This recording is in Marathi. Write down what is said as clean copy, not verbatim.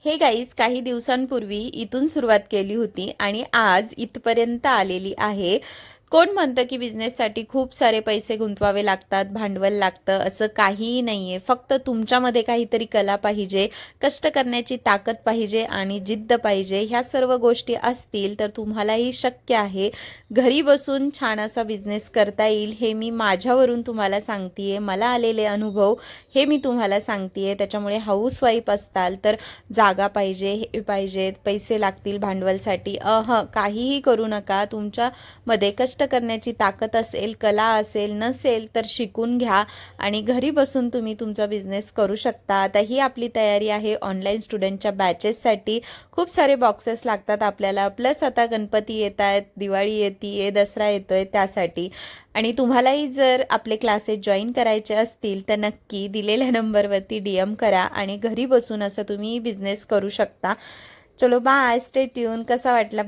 हे गाईज काही दिवसांपूर्वी इथून सुरुवात केली होती आणि आज इथपर्यंत आलेली आहे. कोण म्हणतं की बिझनेससाठी खूप सारे पैसे गुंतवावे लागतात, भांडवल लागतं, असं काहीही नाही आहे. फक्त तुमच्यामध्ये काहीतरी कला पाहिजे, कष्ट करण्याची ताकद पाहिजे आणि जिद्द पाहिजे. ह्या सर्व गोष्टी असतील तर तुम्हालाही शक्य आहे. घरी बसून छान असा बिझनेस करता येईल. हे मी माझ्यावरून तुम्हाला सांगते, मला आलेले अनुभव हे मी तुम्हाला सांगते. त्याच्यामुळे हाऊसवाईफ असताल तर जागा पाहिजे, हे पाहिजेत, पैसे लागतील भांडवलसाठी, काहीही करू नका. तुमच्यामध्ये कष्ट करण्याची ताकद असेल, कला असेल, नसेल तर शिकून घ्या आणि घरी बसून तुम्ही तुमचा बिझनेस करू शकता. आता ही आपली तयारी आहे ऑनलाईन स्टुडंटच्या बॅचेससाठी. खूप सारे बॉक्सेस लागतात आपल्याला, प्लस आता गणपती येत आहेत, दिवाळी येते, दसरा येतोय त्यासाठी. आणि तुम्हालाही जर आपले क्लासेस जॉईन करायचे असतील तर नक्की दिलेल्या नंबरवरती DM करा आणि घरी बसून असं तुम्ही बिझनेस करू शकता. चलो बाय, स्टे ट्यून. कसा वाटला